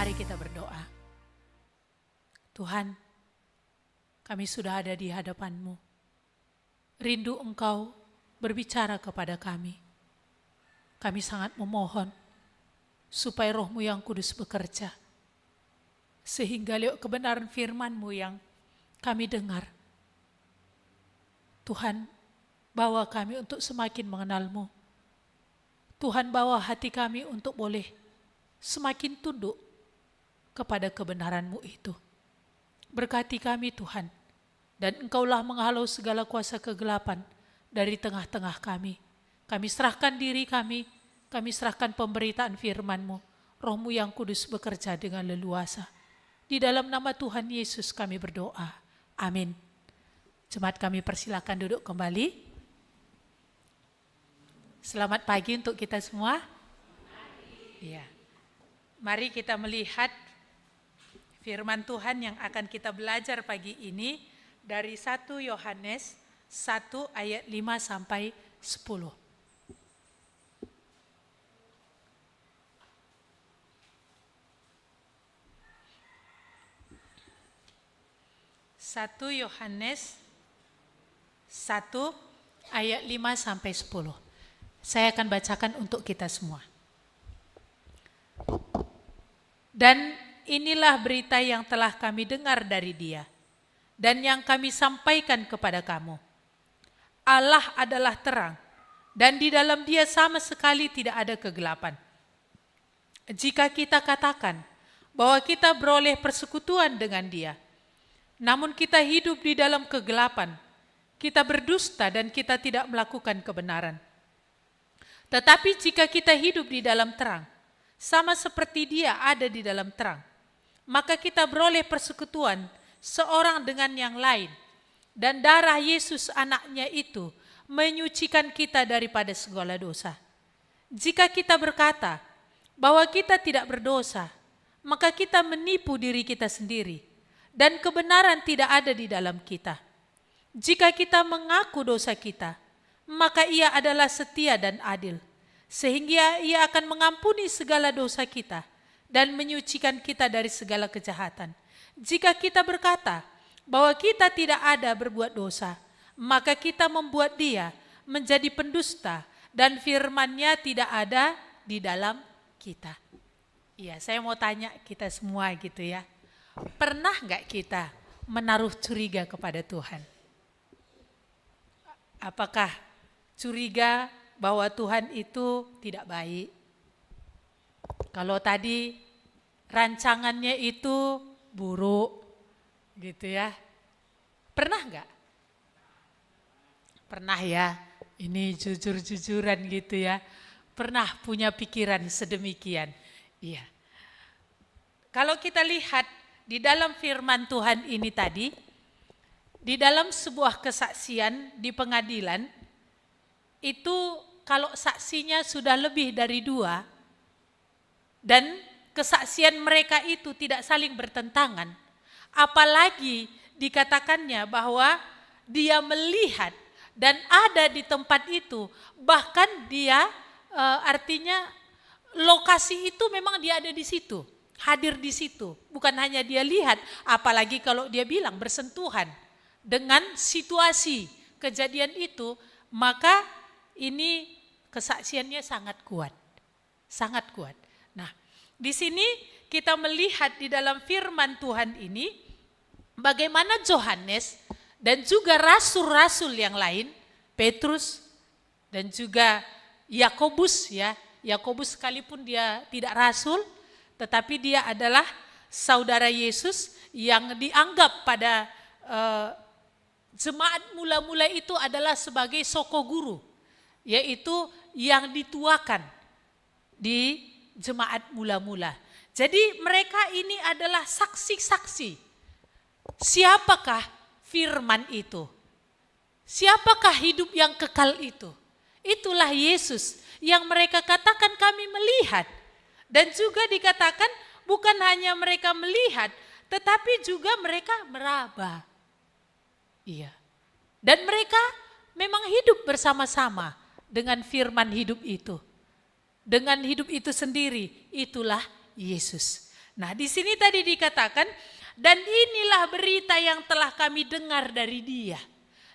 Mari kita berdoa. Tuhan, kami sudah ada di hadapan-Mu. Rindu Engkau berbicara kepada kami. Kami sangat memohon supaya Roh-Mu yang kudus bekerja. Sehingga lewat kebenaran firman-Mu yang kami dengar, Tuhan, bawa kami untuk semakin mengenal-Mu. Tuhan, bawa hati kami untuk boleh semakin tunduk kepada kebenaran-Mu itu. Berkati kami Tuhan, dan Engkaulah menghalau segala kuasa kegelapan dari tengah-tengah kami. Kami serahkan diri kami serahkan pemberitaan firman-Mu. Roh-Mu yang kudus bekerja dengan leluasa. Di dalam nama Tuhan Yesus kami berdoa. Amin. Jemaat kami persilakan duduk kembali. Selamat pagi untuk kita semua. Iya. Mari kita melihat firman Tuhan yang akan kita belajar pagi ini dari 1 Yohanes 1 ayat 5 sampai 10. 1 Yohanes 1 ayat 5 sampai 10. Saya akan bacakan untuk kita semua. Dan inilah berita yang telah kami dengar dari Dia dan yang kami sampaikan kepada kamu. Allah adalah terang dan di dalam Dia sama sekali tidak ada kegelapan. Jika kita katakan bahwa kita beroleh persekutuan dengan Dia, namun kita hidup di dalam kegelapan, kita berdusta dan kita tidak melakukan kebenaran. Tetapi jika kita hidup di dalam terang, sama seperti Dia ada di dalam terang, maka kita beroleh persekutuan seorang dengan yang lain, dan darah Yesus anaknya itu menyucikan kita daripada segala dosa. Jika kita berkata bahwa kita tidak berdosa, maka kita menipu diri kita sendiri, dan kebenaran tidak ada di dalam kita. Jika kita mengaku dosa kita, maka Ia adalah setia dan adil, sehingga Ia akan mengampuni segala dosa kita dan menyucikan kita dari segala kejahatan. Jika kita berkata bahwa kita tidak ada berbuat dosa, maka kita membuat Dia menjadi pendusta dan firman-Nya tidak ada di dalam kita. Iya, saya mau tanya kita semua gitu ya. Pernah nggak kita menaruh curiga kepada Tuhan? Apakah curiga bahwa Tuhan itu tidak baik? Kalau tadi rancangannya itu buruk, gitu ya. Pernah nggak? Pernah ya, ini jujur-jujuran gitu ya. Pernah punya pikiran sedemikian? Iya. Kalau kita lihat di dalam firman Tuhan ini tadi, di dalam sebuah kesaksian di pengadilan, itu kalau saksinya sudah lebih dari 2, dan kesaksian mereka itu tidak saling bertentangan, apalagi dikatakannya bahwa dia melihat dan ada di tempat itu, bahkan dia artinya lokasi itu memang dia ada di situ, hadir di situ. Bukan hanya dia lihat, apalagi kalau dia bilang bersentuhan dengan situasi kejadian itu, maka ini kesaksiannya sangat kuat. Sangat kuat. Nah, di sini kita melihat di dalam firman Tuhan ini bagaimana Yohanes dan juga rasul-rasul yang lain, Petrus dan juga Yakobus ya. Yakobus sekalipun dia tidak rasul, tetapi dia adalah saudara Yesus yang dianggap pada jemaat mula-mula itu adalah sebagai soko guru, yaitu yang dituakan di jemaat mula-mula. Jadi mereka ini adalah saksi-saksi. Siapakah firman itu? Siapakah hidup yang kekal itu? Itulah Yesus yang mereka katakan kami melihat. Dan juga dikatakan bukan hanya mereka melihat, tetapi juga mereka meraba. Iya. Dan mereka memang hidup bersama-sama dengan firman hidup itu. Dengan hidup itu sendiri, itulah Yesus. Nah, di sini tadi dikatakan, dan inilah berita yang telah kami dengar dari Dia.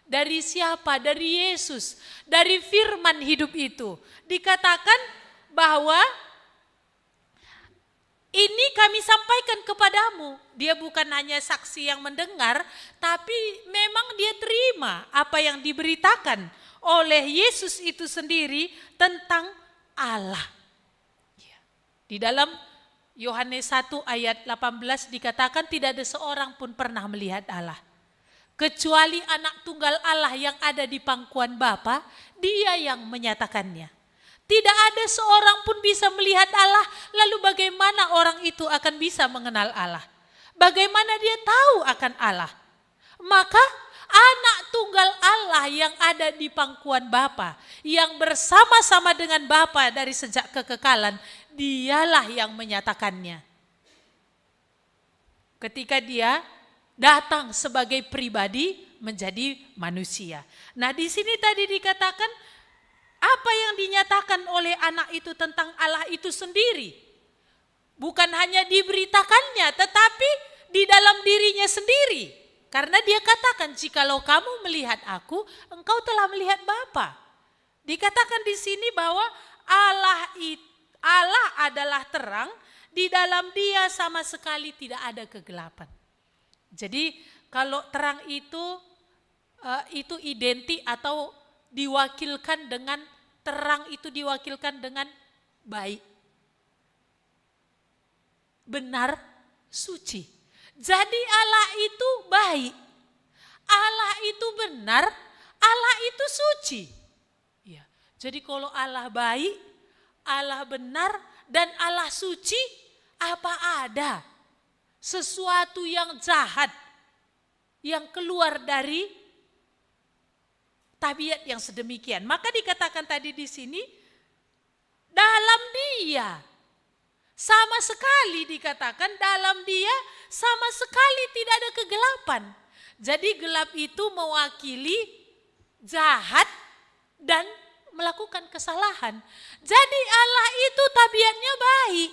Dari siapa? Dari Yesus, dari firman hidup itu. Dikatakan bahwa ini kami sampaikan kepadamu. Dia bukan hanya saksi yang mendengar, tapi memang dia terima apa yang diberitakan oleh Yesus itu sendiri tentang Allah. Di dalam Yohanes 1 ayat 18 dikatakan tidak ada seorang pun pernah melihat Allah. Kecuali anak tunggal Allah yang ada di pangkuan Bapa, Dia yang menyatakannya. Tidak ada seorang pun bisa melihat Allah, lalu bagaimana orang itu akan bisa mengenal Allah? Bagaimana dia tahu akan Allah? Maka anak tunggal Allah yang ada di pangkuan Bapa, yang bersama-sama dengan Bapa dari sejak kekekalan, Dialah yang menyatakannya. Ketika Dia datang sebagai pribadi menjadi manusia. Nah, di sini tadi dikatakan apa yang dinyatakan oleh anak itu tentang Allah itu sendiri. Bukan hanya diberitakannya, tetapi di dalam dirinya sendiri. Karena Dia katakan, jikalau kamu melihat aku, engkau telah melihat Bapa. Dikatakan di sini bahwa Allah adalah terang, di dalam Dia sama sekali tidak ada kegelapan. Jadi kalau terang itu identik atau diwakilkan dengan terang, itu diwakilkan dengan baik, benar, suci. Jadi Allah itu baik, Allah itu benar, Allah itu suci. Ya. Jadi kalau Allah baik, Allah benar, dan Allah suci, apa ada sesuatu yang jahat yang keluar dari tabiat yang sedemikian? Maka dikatakan tadi di sini, dalam Dia sama sekali, dikatakan dalam Dia sama sekali tidak ada kegelapan. Jadi gelap itu mewakili jahat dan melakukan kesalahan. Jadi Allah itu tabiatnya baik,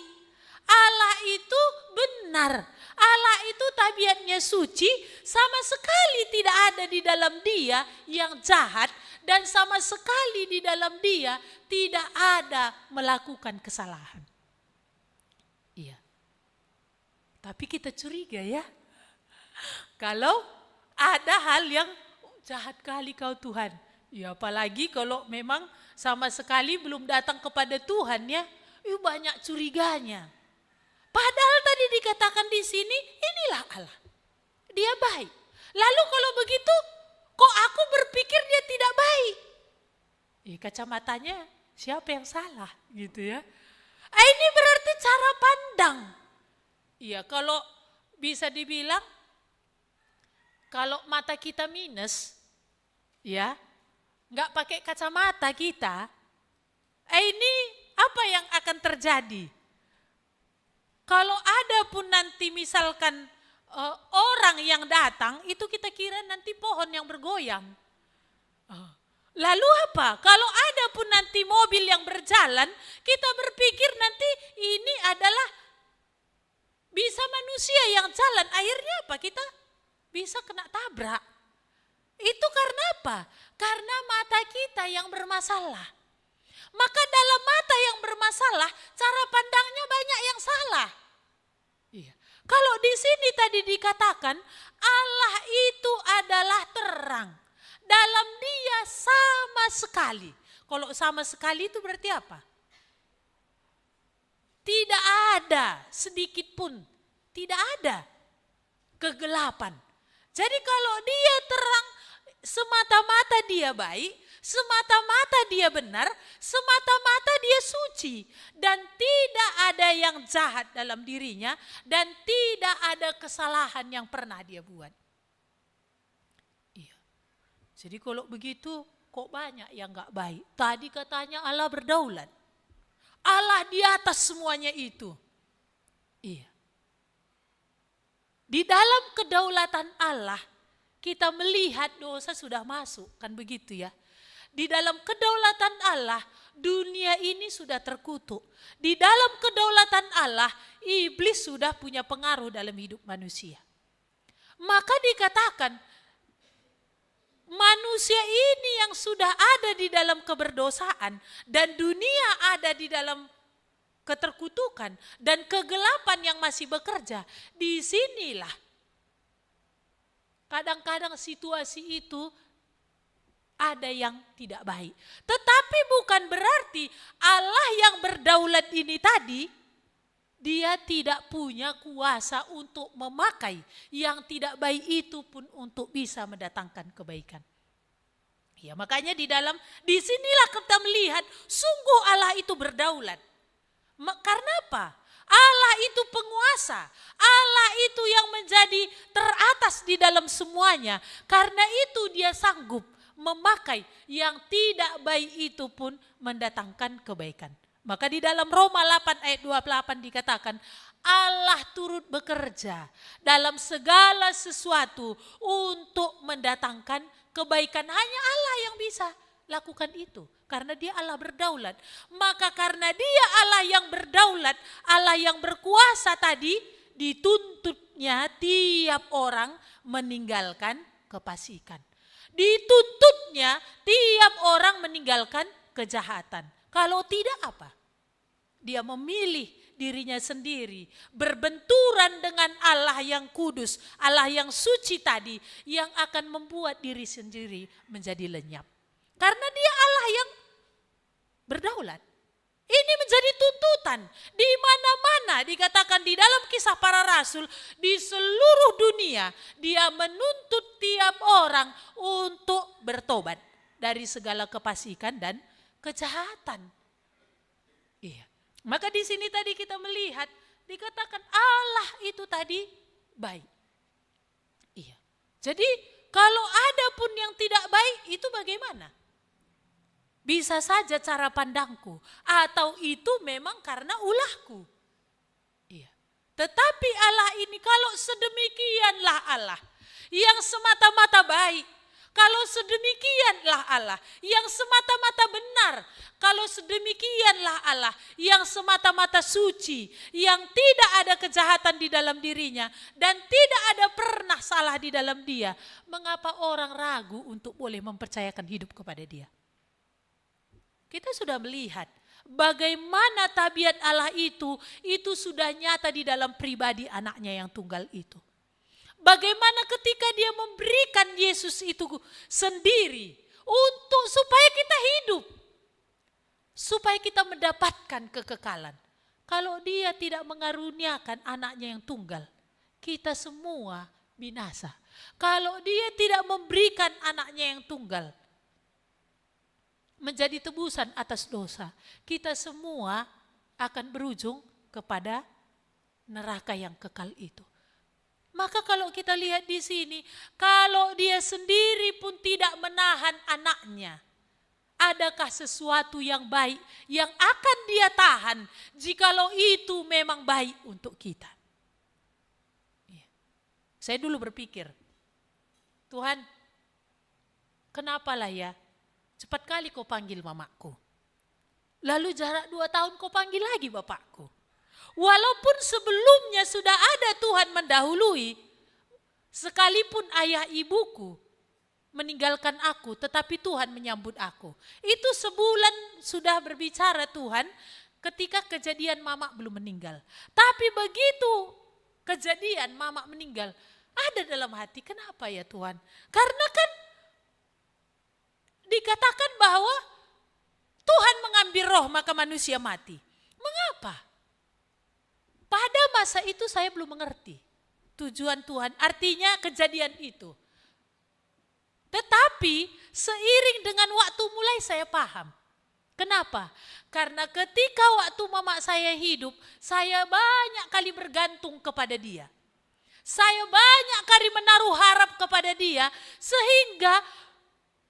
Allah itu benar, Allah itu tabiatnya suci, sama sekali tidak ada di dalam Dia yang jahat, dan sama sekali di dalam Dia tidak ada melakukan kesalahan. Iya. Tapi kita curiga ya, kalau ada hal yang jahat kali kau Tuhan. Ya apalagi kalau memang sama sekali belum datang kepada Tuhan ya, banyak curiganya. Padahal tadi dikatakan di sini, inilah Allah. Dia baik. Lalu kalau begitu, kok aku berpikir Dia tidak baik? Kacamatanya siapa yang salah gitu ya. Ini berarti cara pandang. Iya, kalau bisa dibilang, kalau mata kita minus, ya, nggak pakai kacamata kita, ini apa yang akan terjadi? Kalau ada pun nanti misalkan orang yang datang, itu kita kira nanti pohon yang bergoyang. Lalu apa? Kalau ada pun nanti mobil yang berjalan, kita berpikir nanti ini adalah bisa manusia yang jalan. Akhirnya apa? Kita bisa kena tabrak. Itu karena apa? Karena mata kita yang bermasalah. Maka dalam mata yang bermasalah, cara pandangnya banyak yang salah. Iya. Kalau di sini tadi dikatakan, Allah itu adalah terang. Dalam Dia sama sekali. Kalau sama sekali itu berarti apa? Tidak ada sedikit pun, tidak ada kegelapan. Jadi kalau Dia terang, semata-mata Dia baik, semata-mata Dia benar, semata-mata Dia suci. Dan tidak ada yang jahat dalam dirinya, dan tidak ada kesalahan yang pernah Dia buat. Iya. Jadi kalau begitu, kok banyak yang gak baik? Tadi katanya Allah berdaulat. Allah di atas semuanya itu. Iya. Di dalam kedaulatan Allah, kita melihat dosa sudah masuk, kan begitu ya. Di dalam kedaulatan Allah, dunia ini sudah terkutuk. Di dalam kedaulatan Allah, iblis sudah punya pengaruh dalam hidup manusia. Maka dikatakan, manusia ini yang sudah ada di dalam keberdosaan dan dunia ada di dalam keterkutukan dan kegelapan yang masih bekerja, disinilah kadang-kadang situasi itu ada yang tidak baik. Tetapi bukan berarti Allah yang berdaulat ini tadi, dia tidak punya kuasa untuk memakai yang tidak baik itu pun untuk bisa mendatangkan kebaikan. Ya, makanya disinilah kita melihat sungguh Allah itu berdaulat. Karena apa? Allah itu penguasa. Allah itu yang menjadi teratas di dalam semuanya. Karena itu dia sanggup memakai yang tidak baik itu pun mendatangkan kebaikan. Maka di dalam Roma 8 ayat 28 dikatakan, Allah turut bekerja dalam segala sesuatu untuk mendatangkan kebaikan. Hanya Allah yang bisa lakukan itu. Karena dia Allah berdaulat. Maka karena dia Allah yang berdaulat, Allah yang berkuasa tadi, dituntutnya tiap orang meninggalkan kefasikan. Dituntutnya tiap orang meninggalkan kejahatan. Kalau tidak apa? Dia memilih dirinya sendiri, berbenturan dengan Allah yang kudus, Allah yang suci tadi, yang akan membuat diri sendiri menjadi lenyap. Karena dia Allah yang berdaulat. Ini menjadi tuntutan. Di mana-mana dikatakan di dalam Kisah Para Rasul, di seluruh dunia dia menuntut tiap orang untuk bertobat dari segala kefasikan dan kejahatan. Iya. Maka di sini tadi kita melihat dikatakan Allah itu tadi baik. Iya. Jadi kalau ada pun yang tidak baik itu bagaimana? Bisa saja cara pandangku atau itu memang karena ulahku. Iya. Tetapi Allah ini kalau sedemikianlah Allah yang semata-mata baik, kalau sedemikianlah Allah yang semata-mata benar, kalau sedemikianlah Allah yang semata-mata suci, yang tidak ada kejahatan di dalam dirinya dan tidak ada pernah salah di dalam dia, mengapa orang ragu untuk boleh mempercayakan hidup kepada dia? Kita sudah melihat bagaimana tabiat Allah itu sudah nyata di dalam pribadi anaknya yang tunggal itu. Bagaimana ketika dia memberikan Yesus itu sendiri untuk supaya kita hidup. Supaya kita mendapatkan kekekalan. Kalau dia tidak mengaruniakan anaknya yang tunggal, kita semua binasa. Kalau dia tidak memberikan anaknya yang tunggal, menjadi tebusan atas dosa, kita semua akan berujung kepada neraka yang kekal itu. Maka kalau kita lihat di sini, kalau dia sendiri pun tidak menahan anaknya, adakah sesuatu yang baik yang akan dia tahan jikalau itu memang baik untuk kita? Saya dulu berpikir, Tuhan, kenapalah ya cepat kali kau panggil mamaku. Lalu jarak 2 tahun kau panggil lagi bapakku. Walaupun sebelumnya sudah ada Tuhan mendahului, sekalipun ayah ibuku meninggalkan aku, tetapi Tuhan menyambut aku. Itu sebulan sudah berbicara Tuhan ketika kejadian mama belum meninggal. Tapi begitu kejadian mama meninggal, ada dalam hati, kenapa ya Tuhan? Karena kan dikatakan bahwa Tuhan mengambil roh maka manusia mati. Mengapa? Pada masa itu saya belum mengerti tujuan Tuhan, artinya kejadian itu. Tetapi seiring dengan waktu mulai saya paham. Kenapa? Karena ketika waktu mama saya hidup, saya banyak kali bergantung kepada dia. Saya banyak kali menaruh harap kepada dia sehingga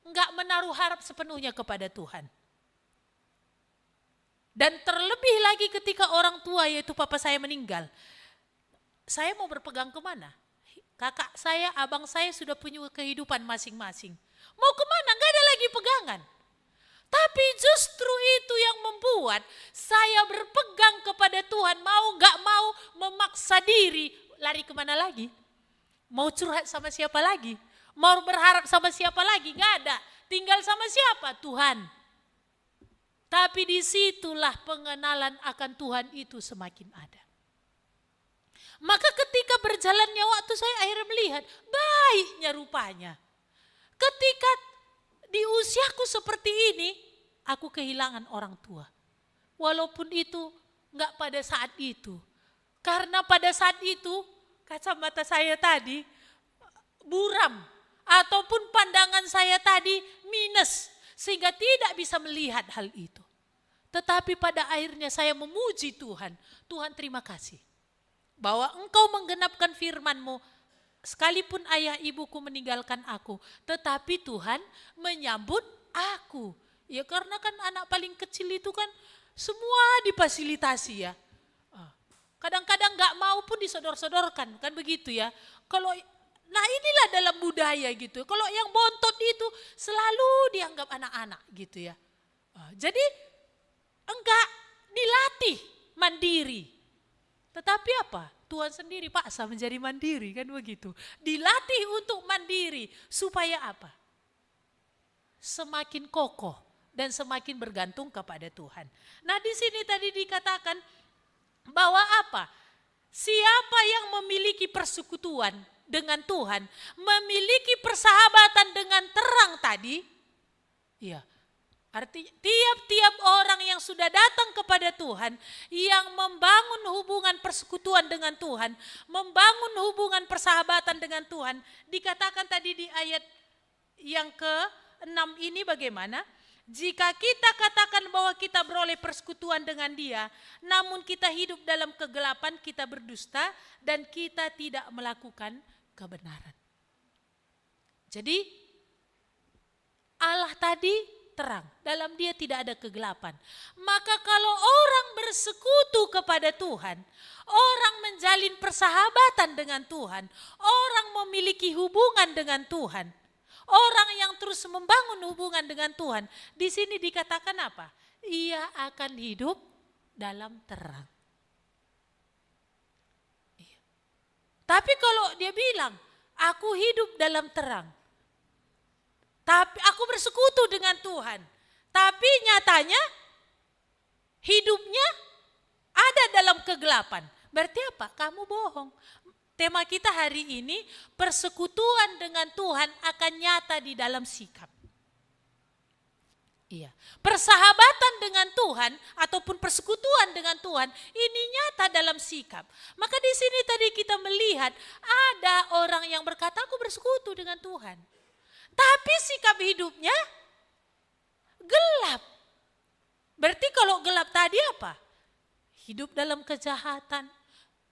enggak menaruh harap sepenuhnya kepada Tuhan. Dan terlebih lagi ketika orang tua yaitu papa saya meninggal. Saya mau berpegang kemana? Kakak saya, abang saya sudah punya kehidupan masing-masing. Mau kemana? Enggak ada lagi pegangan. Tapi justru itu yang membuat saya berpegang kepada Tuhan, mau gak mau memaksa diri. Lari kemana lagi? Mau curhat sama siapa lagi? Mau berharap sama siapa lagi? Gak ada. Tinggal sama siapa? Tuhan. Tapi disitulah pengenalan akan Tuhan itu semakin ada. Maka ketika berjalannya waktu saya akhirnya melihat baiknya rupanya. Ketika di usiaku seperti ini, aku kehilangan orang tua. Walaupun itu enggak pada saat itu. Karena pada saat itu kacamata saya tadi buram. Ataupun pandangan saya tadi minus. Sehingga tidak bisa melihat hal itu. Tetapi pada akhirnya saya memuji Tuhan. Tuhan terima kasih. Bahwa Engkau menggenapkan firman-Mu. Sekalipun ayah ibuku meninggalkan aku, tetapi Tuhan menyambut aku. Ya karena kan anak paling kecil itu kan semua difasilitasi ya. Kadang-kadang gak mau pun disodor-sodorkan, kan begitu ya. Nah inilah dalam budaya gitu. Kalau yang bontot itu selalu dianggap anak-anak gitu ya. Jadi enggak dilatih mandiri. Tetapi apa? Tuhan sendiri paksa menjadi mandiri kan begitu. Dilatih untuk mandiri supaya apa? Semakin kokoh dan semakin bergantung kepada Tuhan. Nah di sini tadi dikatakan bahwa apa? Siapa yang memiliki persekutuan dengan Tuhan, memiliki persahabatan dengan terang tadi, ya. Artinya tiap-tiap orang yang sudah datang kepada Tuhan, yang membangun hubungan persekutuan dengan Tuhan, membangun hubungan persahabatan dengan Tuhan, dikatakan tadi di ayat yang ke-6 ini bagaimana? Jika kita katakan bahwa kita beroleh persekutuan dengan Dia, namun kita hidup dalam kegelapan, kita berdusta dan kita tidak melakukan kebenaran. Jadi Allah tadi terang, dalam Dia tidak ada kegelapan. Maka kalau orang bersekutu kepada Tuhan, orang menjalin persahabatan dengan Tuhan, orang memiliki hubungan dengan Tuhan, orang yang terus membangun hubungan dengan Tuhan, di sini dikatakan apa? Ia akan hidup dalam terang. Tapi kalau dia bilang, aku hidup dalam terang, tapi aku bersekutu dengan Tuhan. Tapi nyatanya hidupnya ada dalam kegelapan. Berarti apa? Kamu bohong. Tema kita hari ini, persekutuan dengan Tuhan akan nyata di dalam sikap. Iya. Persahabatan dengan Tuhan ataupun persekutuan dengan Tuhan ini nyata dalam sikap. Maka di sini tadi kita melihat ada orang yang berkata aku bersekutu dengan Tuhan. Tapi sikap hidupnya gelap. Berarti kalau gelap tadi apa? Hidup dalam kejahatan,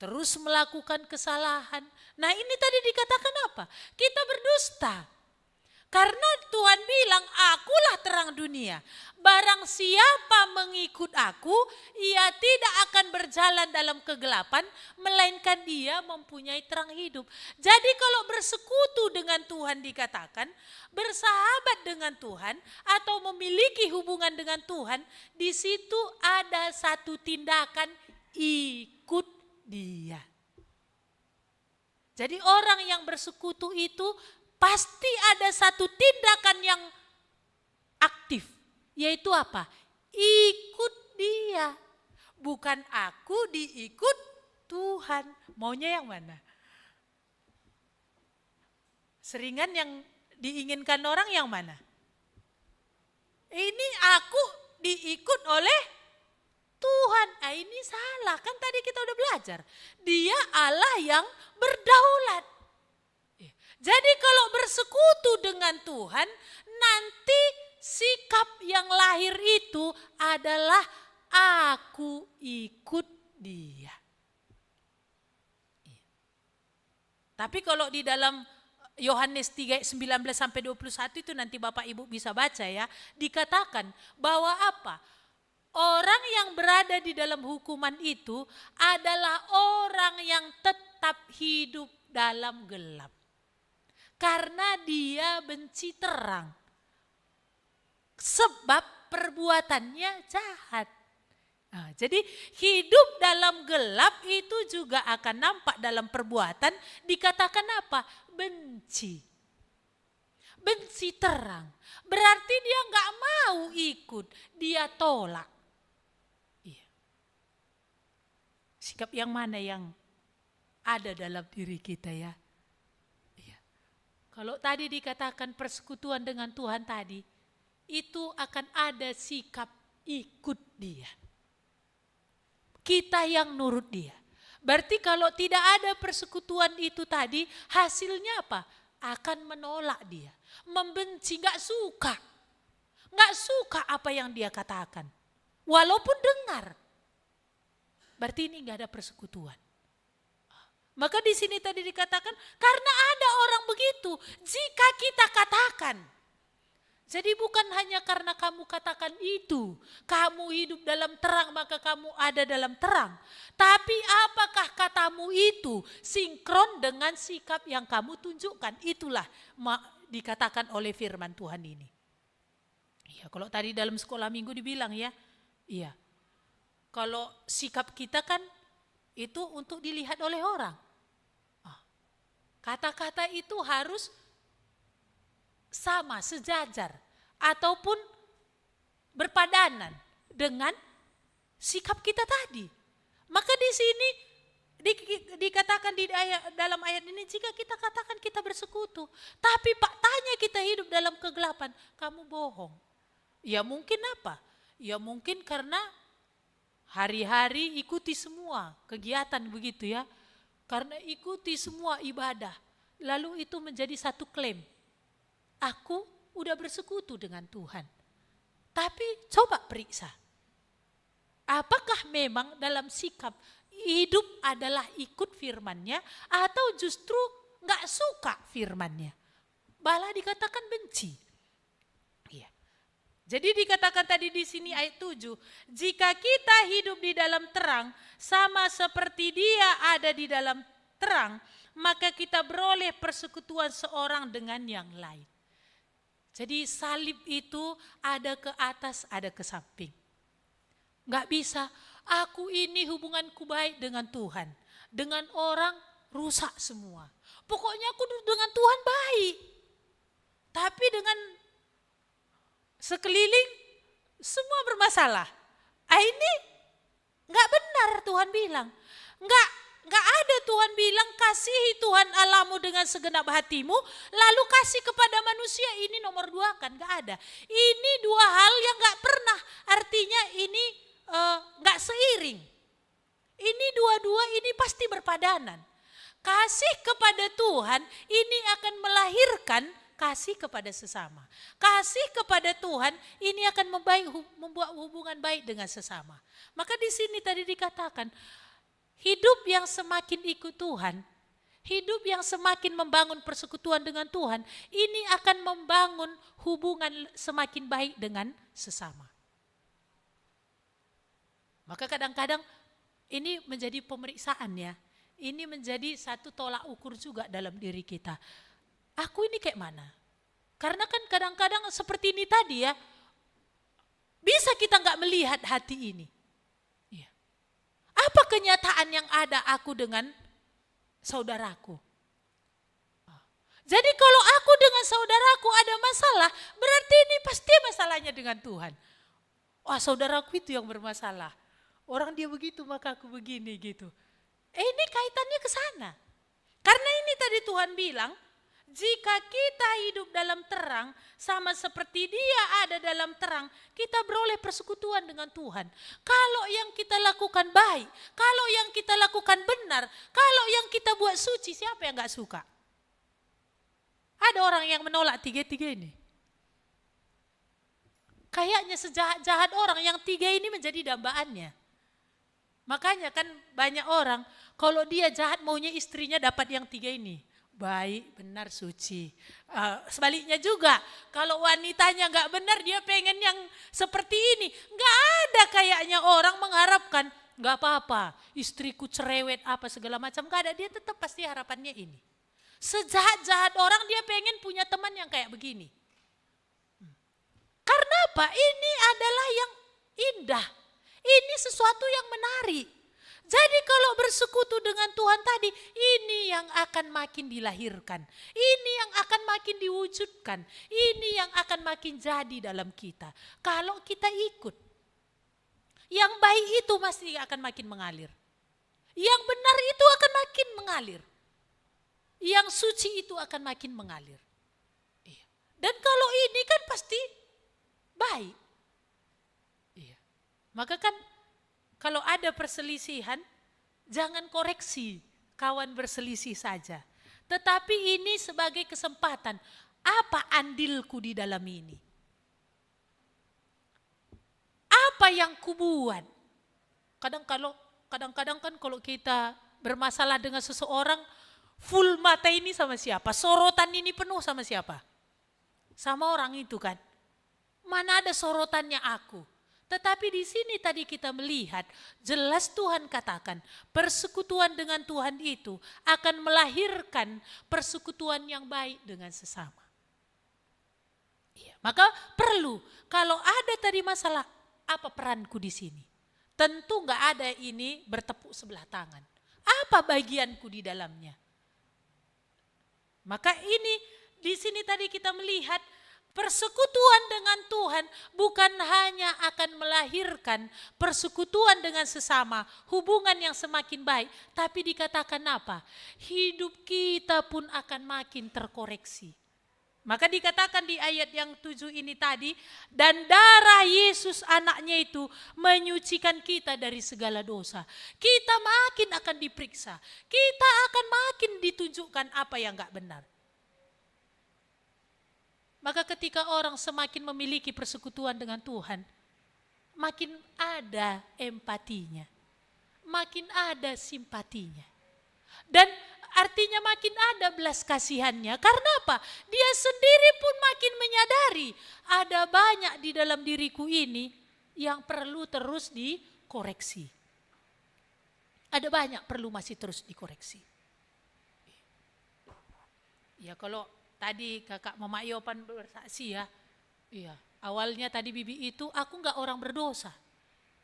terus melakukan kesalahan. Nah ini tadi dikatakan apa? Kita berdusta. Karena Tuhan bilang, akulah terang dunia. Barang siapa mengikut aku, ia tidak akan berjalan dalam kegelapan, melainkan dia mempunyai terang hidup. Jadi kalau bersekutu dengan Tuhan dikatakan, bersahabat dengan Tuhan, atau memiliki hubungan dengan Tuhan, di situ ada satu tindakan ikut Dia. Jadi orang yang bersekutu itu pasti ada satu tindakan yang aktif. Yaitu apa? Ikut Dia. Bukan aku diikut Tuhan. Maunya yang mana? Seringan yang diinginkan orang yang mana? Ini aku diikut oleh Tuhan. Ini salah. Kan tadi kita udah belajar. Dia Allah yang berdaulat. Jadi kalau bersekutu dengan Tuhan, nanti sikap yang lahir itu adalah aku ikut Dia. Tapi kalau di dalam Yohanes 3 19 sampai 21 itu nanti Bapak Ibu bisa baca ya, dikatakan bahwa apa? Orang yang berada di dalam hukuman itu adalah orang yang tetap hidup dalam gelap. Karena dia benci terang. Sebab perbuatannya jahat. Nah, jadi hidup dalam gelap itu juga akan nampak dalam perbuatan, dikatakan apa? Benci. Benci terang. Berarti dia nggak mau ikut, dia tolak. Iya. Sikap yang mana yang ada dalam diri kita ya? Iya. Kalau tadi dikatakan persekutuan dengan Tuhan tadi, itu akan ada sikap ikut dia. Kita yang nurut dia. Berarti kalau tidak ada persekutuan itu tadi, hasilnya apa? Akan menolak dia. Membenci, gak suka. Gak suka apa yang dia katakan. Walaupun dengar. Berarti ini gak ada persekutuan. Maka di sini tadi dikatakan, karena ada orang begitu, jika kita katakan. Jadi bukan hanya karena kamu katakan itu, kamu hidup dalam terang maka kamu ada dalam terang. Tapi apakah katamu itu sinkron dengan sikap yang kamu tunjukkan? Itulah dikatakan oleh firman Tuhan ini. Iya, kalau tadi dalam sekolah minggu dibilang ya, iya. Kalau sikap kita kan itu untuk dilihat oleh orang. Kata-kata itu harus sama, sejajar, ataupun berpadanan dengan sikap kita tadi. Maka di sini dikatakan dalam ayat ini, jika kita katakan kita bersekutu, tapi faktanya kita hidup dalam kegelapan, kamu bohong. Ya mungkin apa? Ya mungkin karena hari-hari ikuti semua kegiatan begitu ya. Karena ikuti semua ibadah. Lalu itu menjadi satu klaim. Aku udah bersekutu dengan Tuhan. Tapi coba periksa. Apakah memang dalam sikap hidup adalah ikut firman-Nya atau justru gak suka firman-Nya? Malah dikatakan benci. Iya. Jadi dikatakan tadi di sini ayat 7, jika kita hidup di dalam terang sama seperti Dia ada di dalam terang, maka kita beroleh persekutuan seorang dengan yang lain. Jadi salib itu ada ke atas, ada ke samping. Gak bisa, aku ini hubunganku baik dengan Tuhan. Dengan orang rusak semua. Pokoknya aku dengan Tuhan baik. Tapi dengan sekeliling semua bermasalah. Ini gak benar Tuhan bilang. Gak ada Tuhan bilang kasihi Tuhan Allahmu dengan segenap hatimu lalu kasih kepada manusia, ini nomor 2 kan, gak ada. Ini dua hal yang gak pernah, artinya ini gak seiring. Ini dua-dua ini pasti berpadanan. Kasih kepada Tuhan ini akan melahirkan kasih kepada sesama. Kasih kepada Tuhan ini akan membuat hubungan baik dengan sesama. Maka di sini tadi dikatakan, hidup yang semakin ikut Tuhan, hidup yang semakin membangun persekutuan dengan Tuhan, ini akan membangun hubungan semakin baik dengan sesama. Maka kadang-kadang ini menjadi pemeriksaan ya, ini menjadi satu tolak ukur juga dalam diri kita. Aku ini kayak mana? Karena kan kadang-kadang seperti ini tadi ya, bisa kita gak melihat hati ini. Apa kenyataan yang ada aku dengan saudaraku? Jadi kalau aku dengan saudaraku ada masalah, berarti ini pasti masalahnya dengan Tuhan. Wah, saudaraku itu yang bermasalah. Orang dia begitu maka aku begini gitu. Ini kaitannya ke sana. Karena ini tadi Tuhan bilang, jika kita hidup dalam terang, sama seperti Dia ada dalam terang, kita beroleh persekutuan dengan Tuhan. Kalau yang kita lakukan baik, kalau yang kita lakukan benar, kalau yang kita buat suci, siapa yang gak suka? Ada orang yang menolak tiga-tiga ini. Kayaknya sejahat-jahat orang yang 3 ini menjadi dambaannya. Makanya kan banyak orang, kalau dia jahat maunya istrinya dapat yang 3 ini. Baik, benar, suci. Sebaliknya juga, kalau wanitanya gak benar dia pengen yang seperti ini. Gak ada kayaknya orang mengharapkan, gak apa-apa istriku cerewet apa segala macam. Gak ada, dia tetap pasti harapannya ini. Sejahat-jahat orang dia pengen punya teman yang kayak begini. Karena Kenapa? Ini adalah yang indah. Ini sesuatu yang menarik. Jadi kalau bersekutu dengan Tuhan tadi, ini yang akan makin dilahirkan. Ini yang akan makin diwujudkan. Ini yang akan makin jadi dalam kita. Kalau kita ikut. Yang baik itu pasti akan makin mengalir. Yang benar itu akan makin mengalir. Yang suci itu akan makin mengalir. Dan kalau ini kan pasti baik. Maka kan kalau ada perselisihan, jangan koreksi kawan berselisih saja. Tetapi ini sebagai kesempatan, apa andilku di dalam ini? Apa yang kubuat? Kadang-kadang kan kalau kita bermasalah dengan seseorang, full mata ini sama siapa? Sorotan ini penuh sama siapa? Sama orang itu kan. Mana ada sorotannya aku? Tetapi di sini tadi kita melihat, jelas Tuhan katakan, persekutuan dengan Tuhan itu akan melahirkan persekutuan yang baik dengan sesama. Maka perlu, kalau ada tadi masalah, apa peranku di sini? Tentu enggak ada ini bertepuk sebelah tangan. Apa bagianku di dalamnya? Maka ini di sini tadi kita melihat, persekutuan dengan Tuhan bukan hanya akan melahirkan persekutuan dengan sesama, hubungan yang semakin baik, tapi dikatakan apa? Hidup kita pun akan makin terkoreksi. Maka dikatakan di ayat yang 7 ini tadi, dan darah Yesus anaknya itu menyucikan kita dari segala dosa. Kita makin akan diperiksa, kita akan makin ditunjukkan apa yang gak benar. Maka ketika orang semakin memiliki persekutuan dengan Tuhan, makin ada empatinya, makin ada simpatinya. Dan artinya makin ada belas kasihannya. Karena apa? Dia sendiri pun makin menyadari ada banyak di dalam diriku ini yang perlu terus dikoreksi. Ada banyak perlu masih terus dikoreksi. Ya kalau tadi kakak Mama Yopan bersaksi ya, iya, awalnya tadi Bibi itu aku enggak orang berdosa.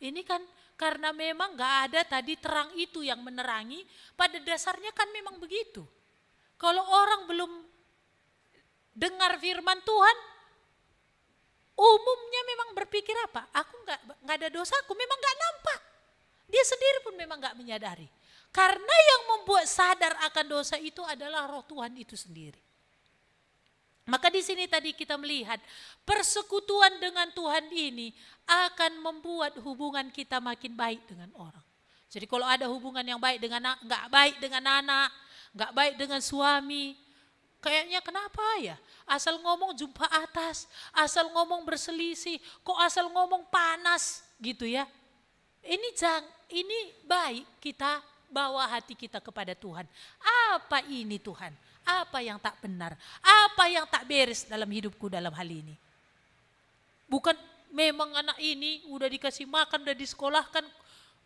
Ini kan karena memang enggak ada tadi terang itu yang menerangi, pada dasarnya kan memang begitu. Kalau orang belum dengar firman Tuhan, umumnya memang berpikir apa? Aku enggak ada dosaku, memang enggak nampak. Dia sendiri pun memang enggak menyadari. Karena yang membuat sadar akan dosa itu adalah roh Tuhan itu sendiri. Maka di sini tadi kita melihat persekutuan dengan Tuhan ini akan membuat hubungan kita makin baik dengan orang. Jadi kalau ada hubungan yang baik dengan enggak baik dengan anak, enggak baik dengan suami, kayaknya kenapa ya? Asal ngomong jumpa atas, asal ngomong berselisih, kok asal ngomong panas gitu ya. Ini baik kita bawa hati kita kepada Tuhan. Apa ini Tuhan? Apa yang tak benar? Apa yang tak beres dalam hidupku dalam hal ini? Bukan memang anak ini udah dikasih makan, udah disekolahkan,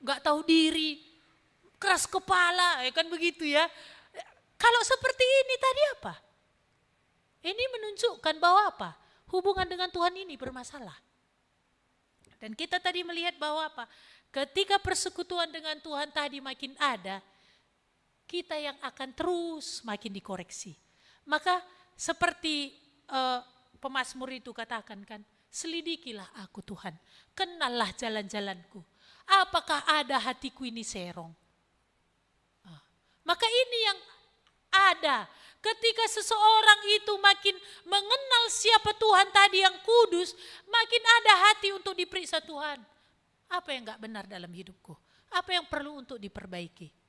gak tahu diri, keras kepala, ya kan begitu ya. Kalau seperti ini tadi apa? Ini menunjukkan bahwa apa? Hubungan dengan Tuhan ini bermasalah. Dan kita tadi melihat bahwa apa? Ketika persekutuan dengan Tuhan tadi makin ada, kita yang akan terus makin dikoreksi. Maka seperti pemazmur itu katakan kan, selidikilah aku Tuhan, kenallah jalan-jalanku. Apakah ada hatiku ini serong? Maka ini yang ada. Ketika seseorang itu makin mengenal siapa Tuhan tadi yang kudus, makin ada hati untuk diperiksa Tuhan. Apa yang gak benar dalam hidupku? Apa yang perlu untuk diperbaiki?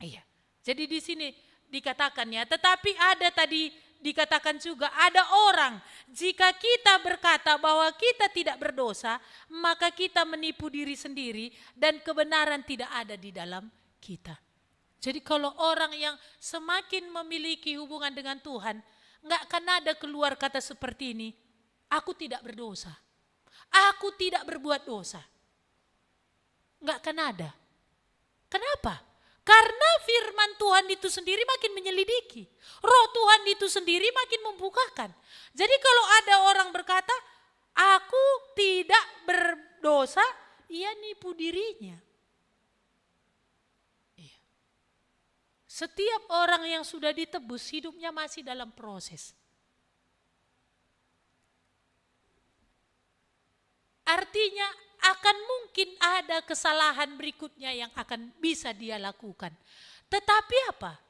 Iya. Jadi di sini dikatakan ya, tetapi ada tadi dikatakan juga ada orang, jika kita berkata bahwa kita tidak berdosa, maka kita menipu diri sendiri dan kebenaran tidak ada di dalam kita. Jadi kalau orang yang semakin memiliki hubungan dengan Tuhan, enggak akan ada keluar kata seperti ini, aku tidak berdosa, aku tidak berbuat dosa. Enggak akan ada. Kenapa? Karena firman Tuhan itu sendiri makin menyelidiki. Roh Tuhan itu sendiri makin membukakan. Jadi kalau ada orang berkata, aku tidak berdosa, ia nipu dirinya. Setiap orang yang sudah ditebus, hidupnya masih dalam proses. Artinya akan mungkin ada kesalahan berikutnya yang akan bisa dia lakukan. Tetapi apa?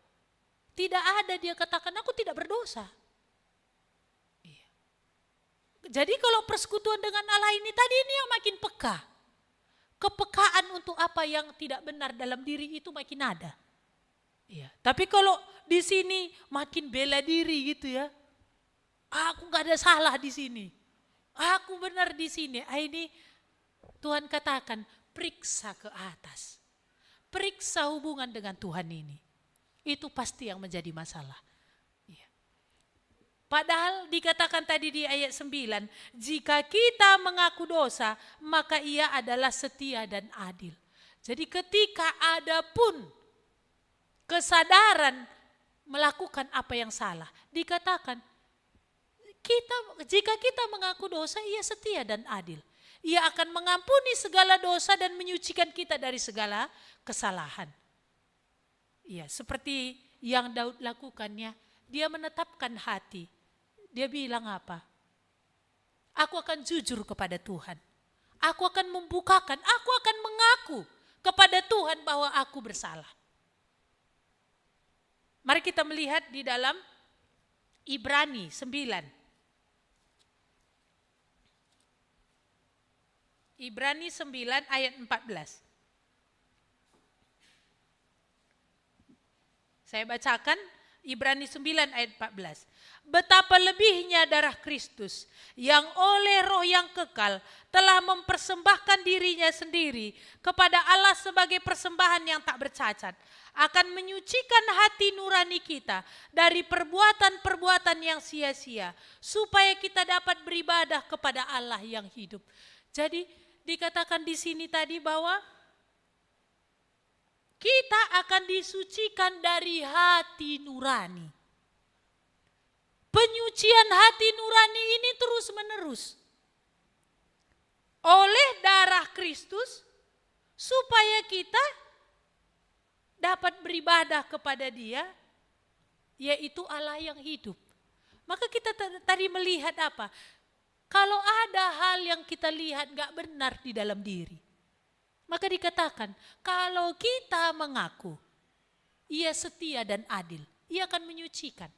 Tidak ada dia katakan aku tidak berdosa. Jadi kalau persekutuan dengan Allah ini tadi ini yang makin peka. Kepekaan untuk apa yang tidak benar dalam diri itu makin ada. Iya. Tapi kalau di sini makin bela diri gitu ya. Aku gak ada salah di sini. Aku benar di sini. Ini Tuhan katakan periksa ke atas. Periksa hubungan dengan Tuhan ini. Itu pasti yang menjadi masalah. Iya. Padahal dikatakan tadi di ayat 9, jika kita mengaku dosa, maka ia adalah setia dan adil. Jadi ketika ada pun kesadaran melakukan apa yang salah, dikatakan jika kita mengaku dosa, ia setia dan adil. Ia akan mengampuni segala dosa dan menyucikan kita dari segala kesalahan. Iya, seperti yang Daud lakukannya, dia menetapkan hati. Dia bilang apa? Aku akan jujur kepada Tuhan. Aku akan membukakan, aku akan mengaku kepada Tuhan bahwa aku bersalah. Mari kita melihat di dalam Ibrani 9. Ibrani 9 ayat 14. Saya bacakan Ibrani 9 ayat 14. Betapa lebihnya darah Kristus yang oleh roh yang kekal telah mempersembahkan dirinya sendiri kepada Allah sebagai persembahan yang tak bercacat, akan menyucikan hati nurani kita dari perbuatan-perbuatan yang sia-sia, supaya kita dapat beribadah kepada Allah yang hidup. Jadi dikatakan di sini tadi bahwa kita akan disucikan dari hati nurani. Penyucian hati nurani ini terus menerus. Oleh darah Kristus, supaya kita dapat beribadah kepada Dia, yaitu Allah yang hidup. Maka kita tadi melihat apa? Kalau ada hal yang kita lihat gak benar di dalam diri, maka dikatakan, kalau kita mengaku, ia setia dan adil, ia akan menyucikan.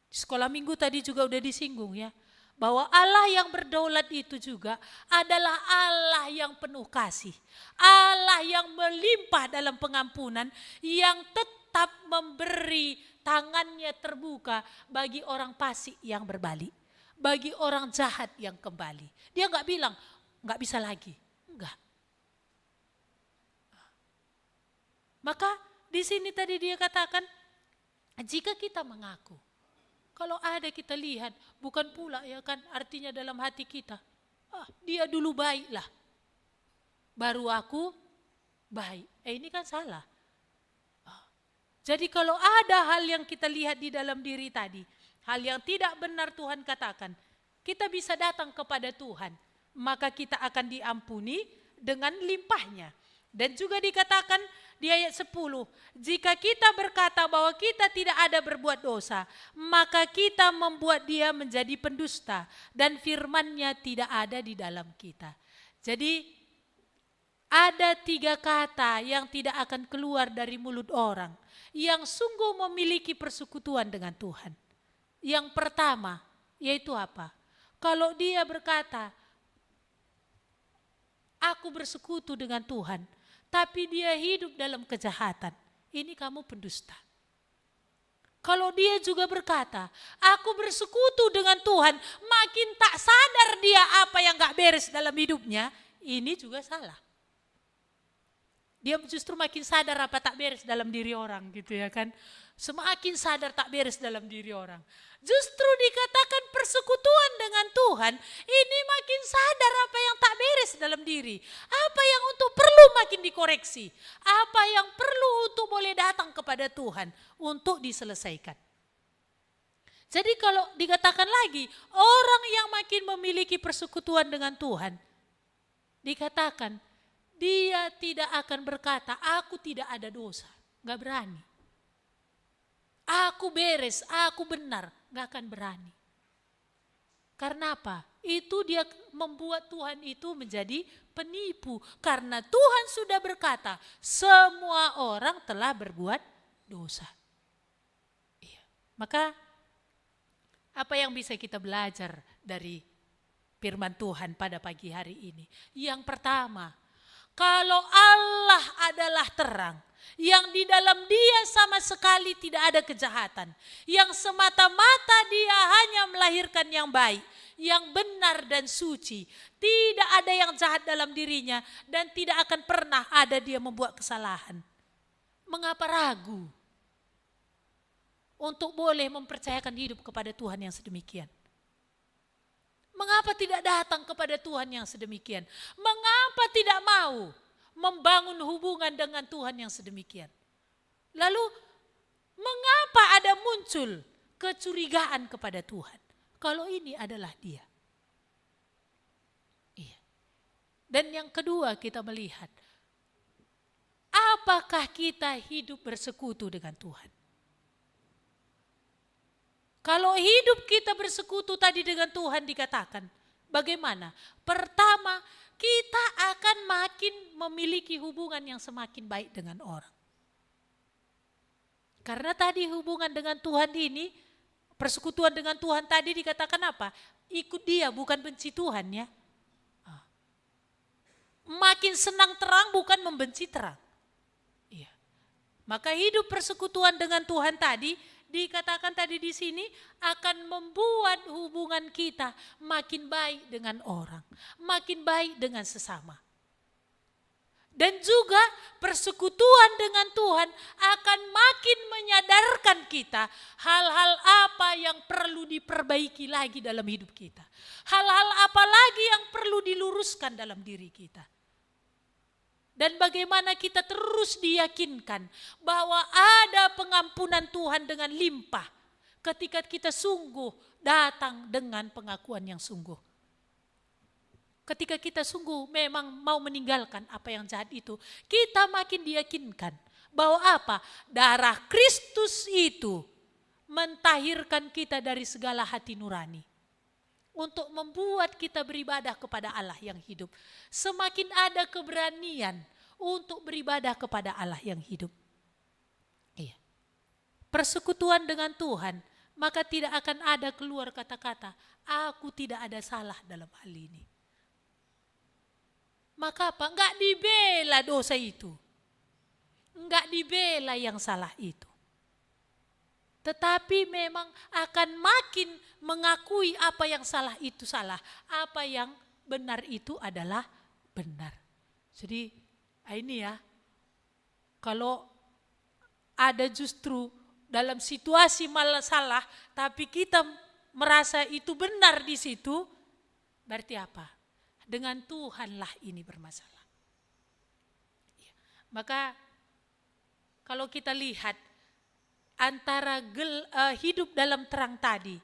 Sekolah minggu tadi juga udah disinggung ya, bahwa Allah yang berdaulat itu juga adalah Allah yang penuh kasih. Allah yang melimpah dalam pengampunan, yang tetap memberi tangannya terbuka bagi orang fasik yang berbalik, bagi orang jahat yang kembali. Dia gak bilang, gak bisa lagi. Enggak. Maka di sini tadi dia katakan, jika kita mengaku, kalau ada kita lihat, bukan pula ya kan artinya dalam hati kita, dia dulu baiklah, baru aku baik. Ini kan salah. Jadi kalau ada hal yang kita lihat di dalam diri tadi, hal yang tidak benar Tuhan katakan, kita bisa datang kepada Tuhan, maka kita akan diampuni dengan limpahnya. Dan juga dikatakan di ayat 10, jika kita berkata bahwa kita tidak ada berbuat dosa, maka kita membuat Dia menjadi pendusta dan firman-Nya tidak ada di dalam kita. Jadi ada 3 kata yang tidak akan keluar dari mulut orang yang sungguh memiliki persekutuan dengan Tuhan. Yang pertama yaitu apa? Kalau dia berkata, aku bersekutu dengan Tuhan, tapi dia hidup dalam kejahatan, ini kamu pendusta. Kalau dia juga berkata, aku bersekutu dengan Tuhan, makin tak sadar dia apa yang gak beres dalam hidupnya, ini juga salah. Dia justru makin sadar apa tak beres dalam diri orang gitu ya kan. Semakin sadar tak beres dalam diri orang. Justru dikatakan persekutuan dengan Tuhan ini makin sadar apa yang tak beres dalam diri. Apa yang untuk perlu makin dikoreksi. Apa yang perlu untuk boleh datang kepada Tuhan untuk diselesaikan. Jadi kalau dikatakan lagi orang yang makin memiliki persekutuan dengan Tuhan. Dikatakan dia tidak akan berkata, aku tidak ada dosa. Gak berani. Aku beres, aku benar. Gak akan berani. Karena apa? Itu dia membuat Tuhan itu menjadi penipu. Karena Tuhan sudah berkata, semua orang telah berbuat dosa. Iya. Maka apa yang bisa kita belajar dari firman Tuhan pada pagi hari ini? Yang pertama, kalau Allah adalah terang, yang di dalam dia sama sekali tidak ada kejahatan, yang semata-mata dia hanya melahirkan yang baik, yang benar dan suci, tidak ada yang jahat dalam dirinya dan tidak akan pernah ada dia membuat kesalahan. Mengapa ragu untuk boleh mempercayakan hidup kepada Tuhan yang sedemikian? Mengapa tidak datang kepada Tuhan yang sedemikian? Mengapa tidak mau membangun hubungan dengan Tuhan yang sedemikian? Lalu mengapa ada muncul kecurigaan kepada Tuhan? Kalau ini adalah dia. Iya. Dan yang kedua kita melihat, apakah kita hidup bersekutu dengan Tuhan? Kalau hidup kita bersekutu tadi dengan Tuhan dikatakan, bagaimana? Pertama, kita akan makin memiliki hubungan yang semakin baik dengan orang. Karena tadi hubungan dengan Tuhan ini, persekutuan dengan Tuhan tadi dikatakan apa? Ikut dia, bukan benci Tuhan ya. Makin senang terang, bukan membenci terang. Iya. Maka hidup persekutuan dengan Tuhan tadi, dikatakan tadi di sini akan membuat hubungan kita makin baik dengan orang, makin baik dengan sesama. Dan juga persekutuan dengan Tuhan akan makin menyadarkan kita hal-hal apa yang perlu diperbaiki lagi dalam hidup kita. Hal-hal apa lagi yang perlu diluruskan dalam diri kita. Dan bagaimana kita terus diyakinkan bahwa ada pengampunan Tuhan dengan limpah ketika kita sungguh datang dengan pengakuan yang sungguh. Ketika kita sungguh memang mau meninggalkan apa yang jahat itu, kita makin diyakinkan bahwa apa? Darah Kristus itu mentahirkan kita dari segala hati nurani. Untuk membuat kita beribadah kepada Allah yang hidup. Semakin ada keberanian untuk beribadah kepada Allah yang hidup. Iya. Persekutuan dengan Tuhan, maka tidak akan ada keluar kata-kata, aku tidak ada salah dalam hal ini. Maka apa? Enggak dibela dosa itu. Enggak dibela yang salah itu. Tetapi memang akan makin mengakui apa yang salah itu salah. Apa yang benar itu adalah benar. Jadi ini ya, kalau ada justru dalam situasi malah salah, tapi kita merasa itu benar di situ, berarti apa? Dengan Tuhanlah ini bermasalah. Maka kalau kita lihat, antara hidup dalam terang tadi,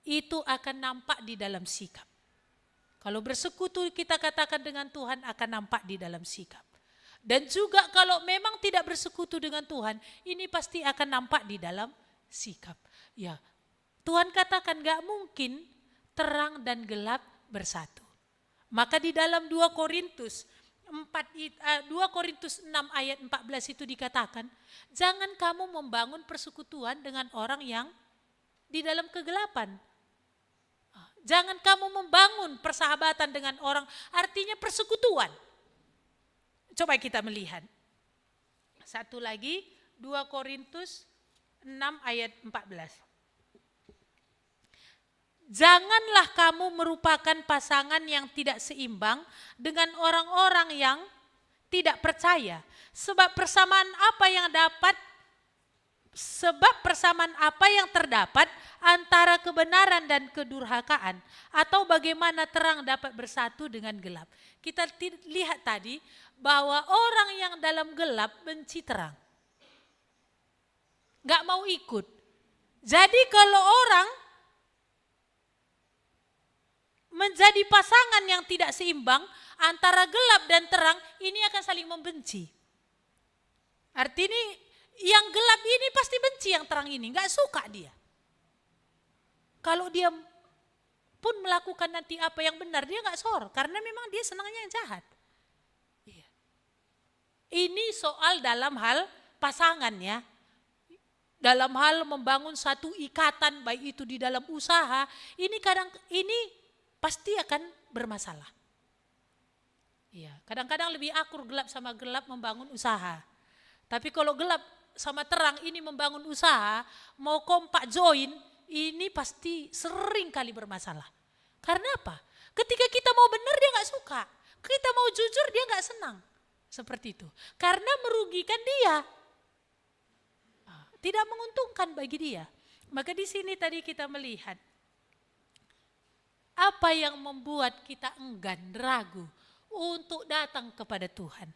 itu akan nampak di dalam sikap. Kalau bersekutu kita katakan dengan Tuhan akan nampak di dalam sikap. Dan juga kalau memang tidak bersekutu dengan Tuhan, ini pasti akan nampak di dalam sikap. Ya, Tuhan katakan gak mungkin terang dan gelap bersatu. Maka di dalam 2 Korintus 6 ayat 14 itu dikatakan, jangan kamu membangun persekutuan dengan orang yang di dalam kegelapan. Jangan kamu membangun persahabatan dengan orang, artinya persekutuan. Coba kita melihat. Satu lagi, 2 Korintus 6 ayat 14. Janganlah kamu merupakan pasangan yang tidak seimbang dengan orang-orang yang tidak percaya. Sebab persamaan apa yang terdapat antara kebenaran dan kedurhakaan, atau bagaimana terang dapat bersatu dengan gelap. Kita lihat tadi bahwa orang yang dalam gelap benci terang, gak mau ikut. Jadi kalau orang menjadi pasangan yang tidak seimbang antara gelap dan terang, ini akan saling membenci. Artinya yang gelap ini pasti benci yang terang ini, gak suka dia. Kalau dia pun melakukan nanti apa yang benar, dia gak sorot, karena memang dia senangnya yang jahat. Ini soal dalam hal pasangan ya. Dalam hal membangun satu ikatan, baik itu di dalam usaha, ini pasti akan bermasalah. Iya, kadang-kadang lebih akur gelap sama gelap membangun usaha. Tapi kalau gelap sama terang ini membangun usaha, mau kompak join, ini pasti sering kali bermasalah. Karena apa? Ketika kita mau benar dia gak suka, kita mau jujur dia gak senang. Seperti itu. Karena merugikan dia. Tidak menguntungkan bagi dia. Maka di sini tadi kita melihat apa yang membuat kita enggan, ragu untuk datang kepada Tuhan,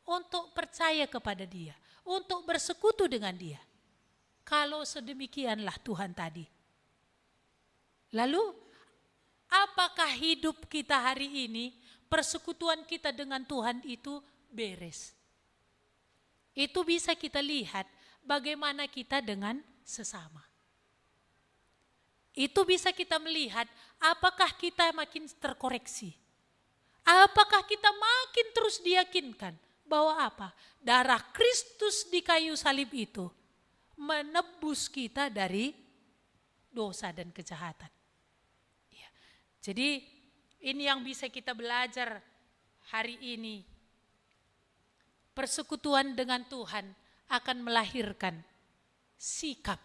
untuk percaya kepada Dia, untuk bersekutu dengan Dia. Kalau sedemikianlah Tuhan tadi. Lalu apakah hidup kita hari ini, persekutuan kita dengan Tuhan itu beres? Itu bisa kita lihat bagaimana kita dengan sesama. Itu bisa kita melihat apakah kita makin terkoreksi. Apakah kita makin terus diyakinkan bahwa apa? Darah Kristus di kayu salib itu menebus kita dari dosa dan kejahatan. Ya. Jadi ini yang bisa kita belajar hari ini. Persekutuan dengan Tuhan akan melahirkan sikap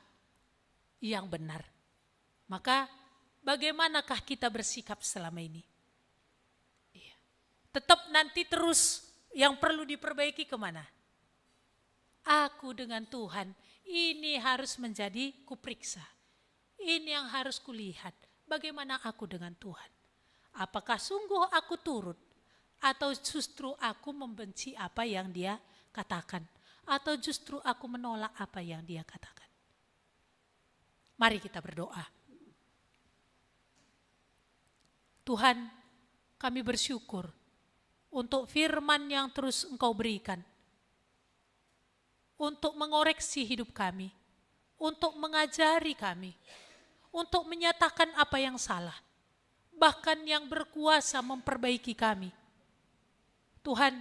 yang benar. Maka bagaimanakah kita bersikap selama ini? Ya. Tetap nanti terus yang perlu diperbaiki kemana? Aku dengan Tuhan ini harus menjadi kuperiksa. Ini yang harus kulihat. Bagaimana aku dengan Tuhan? Apakah sungguh aku turut? Atau justru aku membenci apa yang Dia katakan? Atau justru aku menolak apa yang Dia katakan? Mari kita berdoa. Tuhan, kami bersyukur untuk firman yang terus Engkau berikan, untuk mengoreksi hidup kami, untuk mengajari kami, untuk menyatakan apa yang salah, bahkan yang berkuasa memperbaiki kami. Tuhan,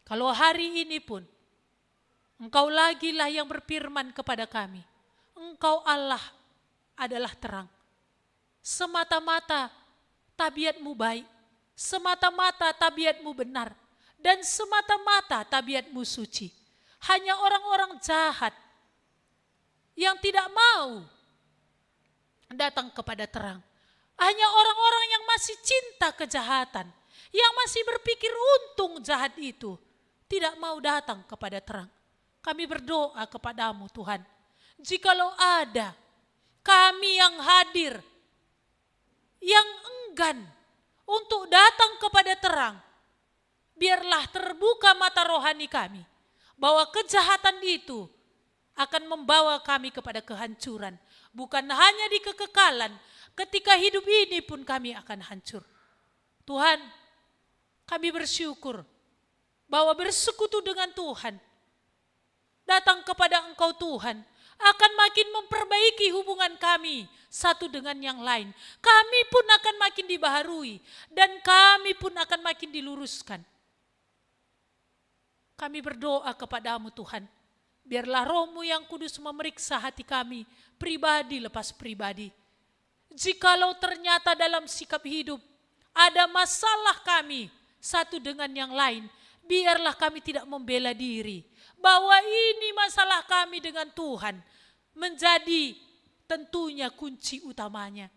kalau hari ini pun Engkau lagilah yang berfirman kepada kami, Engkau Allah adalah terang, semata-mata tabiat-Mu baik, semata-mata tabiat-Mu benar, dan semata-mata tabiat-Mu suci. Hanya orang-orang jahat yang tidak mau datang kepada terang. Hanya orang-orang yang masih cinta kejahatan, yang masih berpikir untung jahat itu, tidak mau datang kepada terang. Kami berdoa kepada-Mu Tuhan, jikalau ada kami yang hadir, yang enggan untuk datang kepada terang, biarlah terbuka mata rohani kami, bahwa kejahatan itu akan membawa kami kepada kehancuran. Bukan hanya di kekekalan, ketika hidup ini pun kami akan hancur. Tuhan, kami bersyukur bahwa bersekutu dengan Tuhan, datang kepada Engkau Tuhan, akan makin memperbaiki hubungan kami satu dengan yang lain. Kami pun akan makin dibaharui dan kami pun akan makin diluruskan. Kami berdoa kepada-Mu Tuhan, biarlah Roh-Mu yang kudus memeriksa hati kami, pribadi lepas pribadi. Jikalau ternyata dalam sikap hidup ada masalah kami satu dengan yang lain, biarlah kami tidak membela diri, bahwa ini masalah kami dengan Tuhan menjadi tentunya kunci utamanya.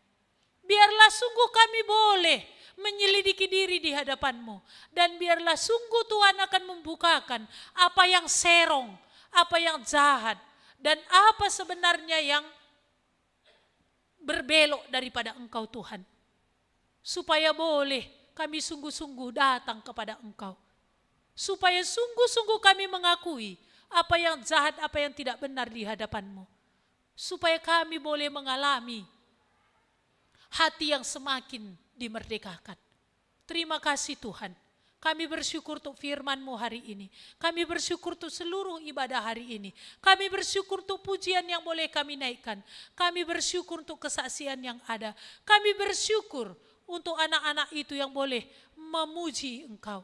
Biarlah sungguh kami boleh menyelidiki diri di hadapan-Mu. Dan biarlah sungguh Tuhan akan membukakan apa yang serong, apa yang jahat, dan apa sebenarnya yang berbelok daripada Engkau Tuhan. Supaya boleh kami sungguh-sungguh datang kepada Engkau. Supaya sungguh-sungguh kami mengakui apa yang jahat, apa yang tidak benar di hadapan-Mu. Supaya kami boleh mengalami hati yang semakin dimerdekakan. Terima kasih Tuhan. Kami bersyukur untuk firman-Mu hari ini. Kami bersyukur untuk seluruh ibadah hari ini. Kami bersyukur untuk pujian yang boleh kami naikkan. Kami bersyukur untuk kesaksian yang ada. Kami bersyukur untuk anak-anak itu yang boleh memuji Engkau.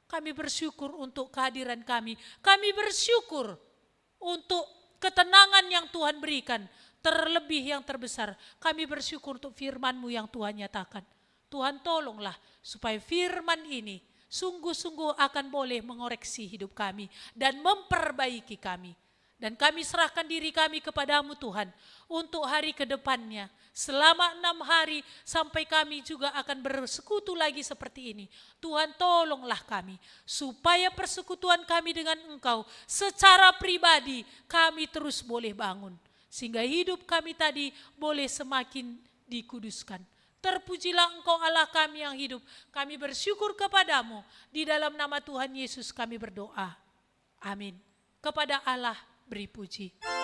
Kami bersyukur untuk kehadiran kami. Kami bersyukur untuk ketenangan yang Tuhan berikan. Terlebih yang terbesar, kami bersyukur untuk firman-Mu yang Tuhan nyatakan. Tuhan tolonglah supaya firman ini sungguh-sungguh akan boleh mengoreksi hidup kami dan memperbaiki kami. Dan kami serahkan diri kami kepadamu Tuhan untuk hari ke depannya. Selama 6 hari sampai kami juga akan bersekutu lagi seperti ini. Tuhan tolonglah kami supaya persekutuan kami dengan Engkau secara pribadi kami terus boleh bangun. Sehingga hidup kami tadi boleh semakin dikuduskan. Terpujilah Engkau Allah kami yang hidup. Kami bersyukur kepadamu. Di dalam nama Tuhan Yesus kami berdoa. Amin. Kepada Allah beri puji.